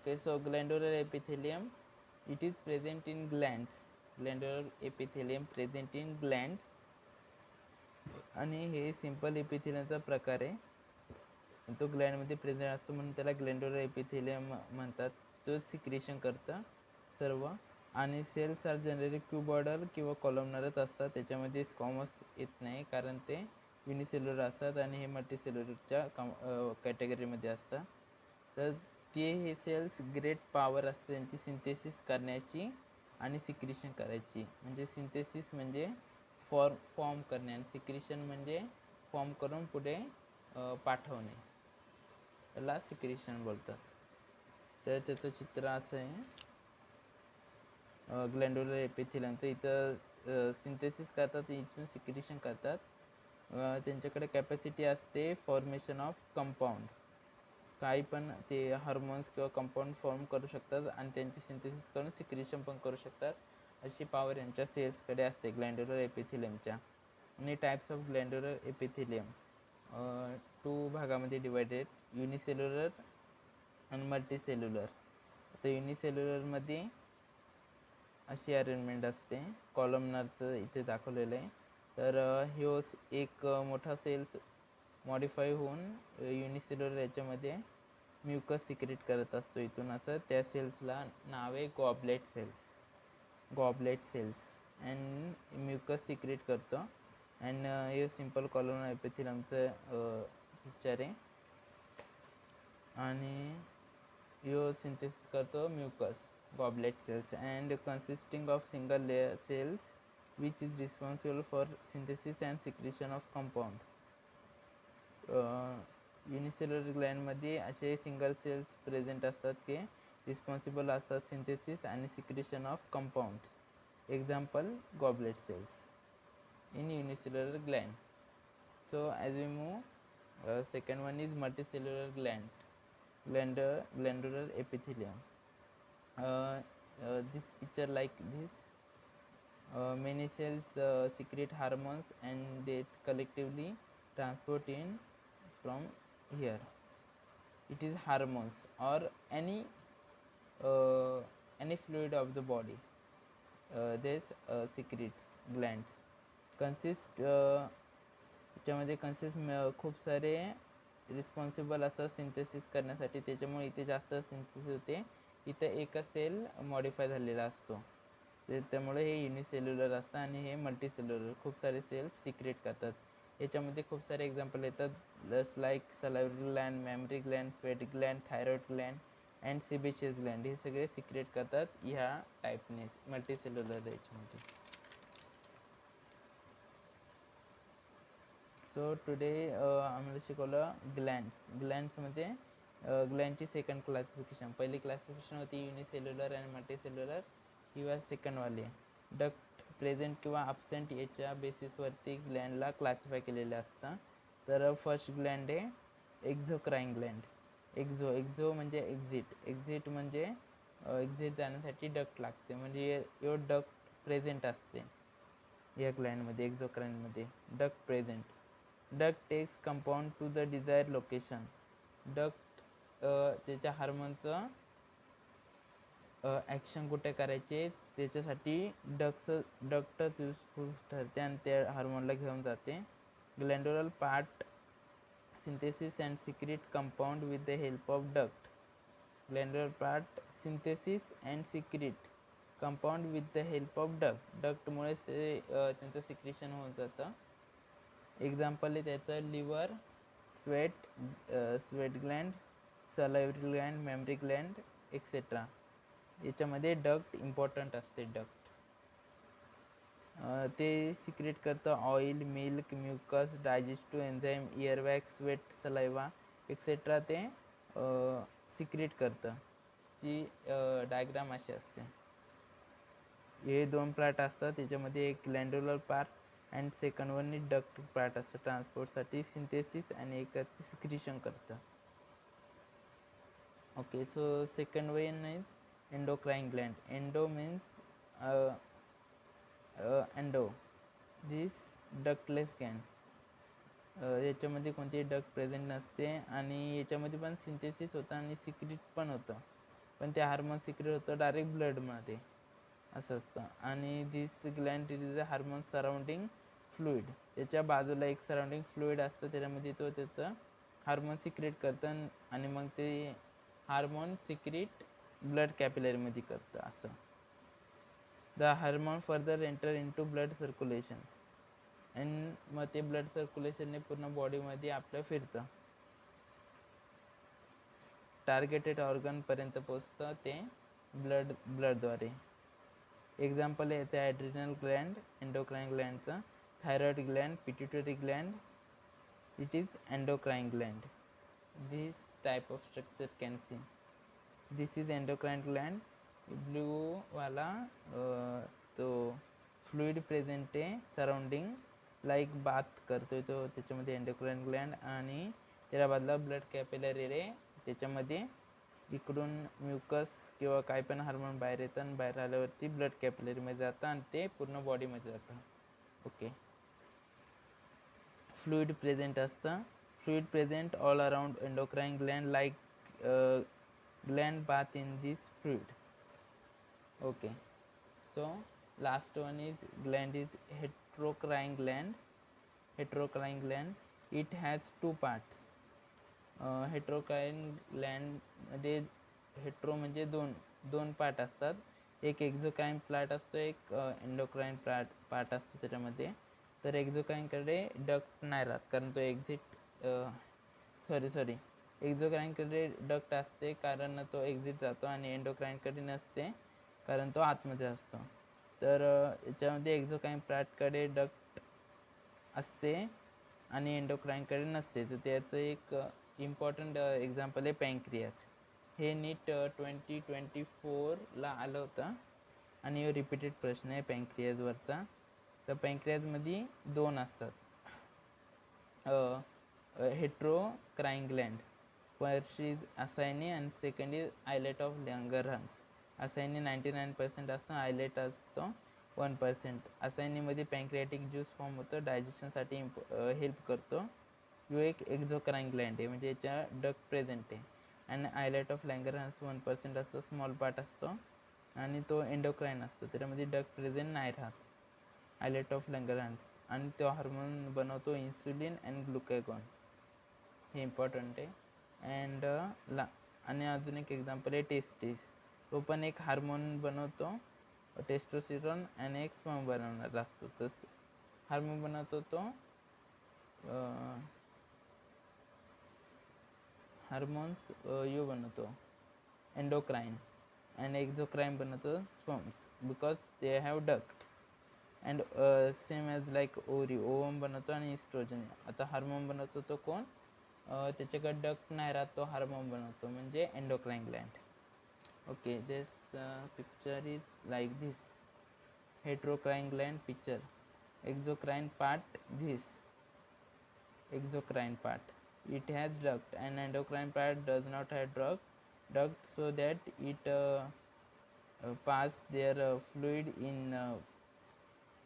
Okay, so glandular epithelium, it is present in glands. Glandular epithelium present in glands, आणि हे simple एपिथेलियमचा प्रकार आहे. तो ग्लँडमध्ये प्रेझेंट असतो म्हणून त्याला ग्लँड्युलर एपिथेलियम म्हणतात. तो सिक्रेशन करतं सर्व. आणि सेल्स आर जनरली क्यूबॉर्डर किंवा कॉलमनरच असतात. त्याच्यामध्ये स्कॉमस येत नाही कारण ते युनिसेल्युलर असतात आणि हे मल्टीसेल्युलरच्या कॅटेगरीमध्ये असतात. तर ते हे सेल्स ग्रेट पॉवर असते त्यांची सिंथेसिस करण्याची आणि सिक्रेशन करायची. म्हणजे सिंथेसिस म्हणजे फॉर्म करणे आणि सिक्रेशन म्हणजे फॉर्म करून पुढे पाठवणे, त्याला सिक्रेशन बोलतात. तर त्याचं चित्र असं आहे ग्लँड्युलर एपिथेलियमचं. इथं सिंथेसिस करतात, इथून सिक्रेशन करतात. त्यांच्याकडे कॅपॅसिटी असते फॉर्मेशन ऑफ कंपाऊंड. काही पण ते हार्मोन्स किंवा कंपाऊंड फॉर्म करू शकतात आणि त्यांची सिंथेसिस करून सिक्रेशन पण करू शकतात. अशी पॉवर यांच्या सेल्सकडे असते ग्लँड्युलर एपिथेलियमच्या. आणि टाइप्स ऑफ ग्लँड्युलर एपिथेलियम 2 भागामध्ये डिवायडेड, युनिसेल्युलर आणि मल्टीसेल्युलर. आता युनिसेल्युलरमध्ये अशी अरेंजमेंट असते, कॉलमनरचं इथे दाखवलेलं आहे. तर ह्यो एक मोठा सेल्स मॉडिफाय होऊन युनिसेल्युलर याच्यामध्ये म्युकस सिक्रेट करत असतो इथून असं. त्या सेल्सला नाव आहे goblet cells and mucus secrete करतो. अँड हे सिंपल कॉलमनर एपिथेलियमचं पिक्चर आहे. आणि ह्यो सिंथेसिस करतो mucus goblet cells and consisting of single layer cells which is responsible for synthesis and secretion of compound. Unicellular ग्लँडमध्ये असे सिंगल सेल्स प्रेझेंट असतात की रिस्पॉन्सिबल असतात सिंथेसिस आणि secretion of compounds. Example goblet cells in unicellular gland. So as we move, second one is multicellular glandular epithelium. This picture like this, many cells secrete hormones and they collectively transport in from here. It is hormones or any fluid of the body. This secretes glands consist त्याच्यामध्ये खूप सारे responsible असं synthesis करण्यासाठी. त्याच्यामुळे इथे जास्त synthesis होते. इथे एकच सेल मॉडिफाय झालेला असतो. त्यामुळे हे युनिसेल्युलर असतं आणि हे मल्टीसेल्युलर. खूप सारे सेल्स सिक्रेट करतात. याच्यामध्ये खूप सारे एक्झाम्पल येतात just like salivary gland, mammary gland, sweat gland, thyroid gland and sebaceous gland. हे सगळे सिक्रेट करतात ह्या टाईपने मल्टीसेल्युलर याच्यामध्ये. सो टुडे आम्हाला शिकवलं ग्लँड्समध्ये ग्लँडची सेकंड क्लासिफिकेशन. पहिली क्लासिफिकेशन होती युनिसेल्युलर आणि मल्टीसेल्युलर. ही वा सेकंडवाली आहे. डक्ट प्रेझेंट किंवा अब्सेंट याच्या बेसिसवरती ग्लँडला क्लासिफाय केलेलं असतं. तर फर्स्ट ग्लँड आहे एक्झोक्राईन ग्लँड. एक्झो म्हणजे एक्झिट म्हणजे एक्झिट जाण्यासाठी डक्ट लागते, म्हणजे यो डक्ट प्रेझेंट असते या ग्लँडमध्ये. एक्झोक्राईनमध्ये duct present. Duct takes compound to the desire location. Duct त्याच्या हार्मोनचं ॲक्शन कुठे करायचे त्याच्यासाठी डक्टच युजफुल ठरते आणि त्या हार्मोनला घेऊन जाते. Glandular part synthesis and secrete compound with the help of duct. Glandular part synthesis and secrete compound with the help of डक्टमुळे त्यांचं सिक्रेशन होऊन जातं. एक्झाम्पल आहे त्याचं liver, sweat gland, salivary gland, mammary gland etcetera. याच्यामध्ये duct important असते. ते secrete करतं oil, milk, mucus, digestive enzyme, earwax, sweat, saliva etcetera. ते सिक्रेट करतं. जी डायग्राम अशी असते. हे 2 पार्ट असतात. त्याच्यामध्ये एक glandular part and second one is duct part असतं ट्रान्सपोर्टसाठी, सिंथेसिस, आणि एकाचं सिक्रेशन करतं. Okay, so second one is endocrine gland. Endo means endo, this ductless gland. याच्यामध्ये कोणतेही डक्ट प्रेझेंट नसते आणि याच्यामध्ये पण सिंथेसिस होतं आणि सिक्रेट पण होतं. पण ते हार्मोन सिक्रेट होतं डायरेक्ट ब्लडमध्ये असं असतं. आणि this gland is a hormone surrounding fluid, त्याच्या बाजूला एक सराउंडिंग फ्लुइड असतं, त्याच्यामध्ये तो त्याचं हार्मोन सिक्रेट करतं आणि मग ते हार्मोन सिक्रेट ब्लड कॅपिलरीमध्ये करतं असं. The hormone further enter into blood circulation, आणि मग ते ब्लड सर्क्युलेशनने पूर्ण बॉडीमध्ये आपलं फिरतं, टार्गेटेड ऑर्गनपर्यंत पोचतं ते ब्लडद्वारे. एक्झाम्पल आहे याचं ॲड्रिनल ग्लँड, एंडोक्राइन ग्लँडचं, thyroid gland, pituitary gland, it is endocrine gland. This type of structure can see. This is endocrine gland, blue वाला तो फ्लुइड प्रेझेंट आहे सराउंडिंग, लाईक बाथ करतोय तो त्याच्यामध्ये एंडोक्राइन ग्लँड, आणि त्याला बाजूला ब्लड कॅपिलरी रे, त्याच्यामध्ये इकडून म्युकस किंवा काय पण हार्मोन बाहेर येतं आणि बाहेर आल्यावरती ब्लड कॅपिलरीमध्ये जातं आणि ते पूर्ण बॉडीमध्ये जातं. ओके. फ्लुइड प्रेझेंट असतं, fluid present all around endocrine gland, like gland bath in this fluid. Okay. So last one is gland is heterocrine gland. Heterocrine gland, it has two parts. Heterocrine ग्लँडमध्ये hetero म्हणजे दोन part असतात. एक एक्झोक्राइन part असतो, एक endocrine part असतो त्याच्यामध्ये. तर एक्झोक्राइनकडे डक्ट नाही राहत कारण तो एक्झोक्राइनकडे डक्ट असते कारण तो एक्झिट जातो, आणि एंडोक्राइनकडे नसते कारण तो आतमध्ये असतो. तर याच्यामध्ये एक्झोक्राइन पार्टकडे डक्ट असते आणि एंडोक्राइनकडे नसते. तर त्याचं एक इम्पॉर्टंट एक्झाम्पल आहे पँक्रियाज. हे नीट 2024ला आलं होतं आणि रिपीटेड प्रश्न आहे पँक्रियाजवरचा. तर पँक्रियाजमध्ये दोन असतात, हेट्रोक्राइन ग्लँड. फर्स्ट इज असायनी आणि सेकंड इज आयलेट ऑफ लँगरहन्स. असायनी 99% असतो, आयलेट असतो 1%. असायनीमध्ये पँक्रियाटिक ज्यूस फॉर्म होतं, डायजेशनसाठी हेल्प करतो. यो एक एक्झोक्राइन ग्लँड आहे म्हणजे याच्या डक्ट प्रेझेंट आहे. आणि आयलेट ऑफ लँगरहन्स 1% असतो, स्मॉल पार्ट असतो आणि तो एंडोक्राइन असतो, त्याच्यामध्ये डक्ट प्रेझेंट नाही राहत, आयलेट ऑफ लँगरहन्स. आणि तो हार्मोन बनवतो इन्सुलिन अँड ग्लुकॅगॉन, हे इम्पॉर्टंट आहे. अँड आणि अजून एक एक्झाम्पल आहे टेस्टिस. तो पण एक हार्मोन बनवतो, टेस्टोस्टेरॉन, आणि एक स्पर्म बनवणारा असतो. तर हार्मोन बनवतो तो हार्मोन्स यो बनवतो एंडोक्राइन, अँड एक्झोक्राइन बनवतो sperms because they have ducts. And same as like ovum बनवतो आणि इस्ट्रोजन. आता हार्मोन बनवतो तो कोण, त्याच्याकडे डक्ट नाही राहत, तो हार्मोन बनवतो म्हणजे endocrine gland. Okay, this picture is like this. Heterocrine gland picture, exocrine part this, exocrine part, it has duct, and endocrine part does not have duct so that it pass their fluid in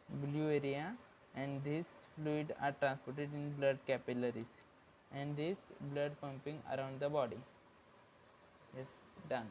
blue area, and this fluid are transported in blood capillaries and this blood pumping around the body. Yes, done.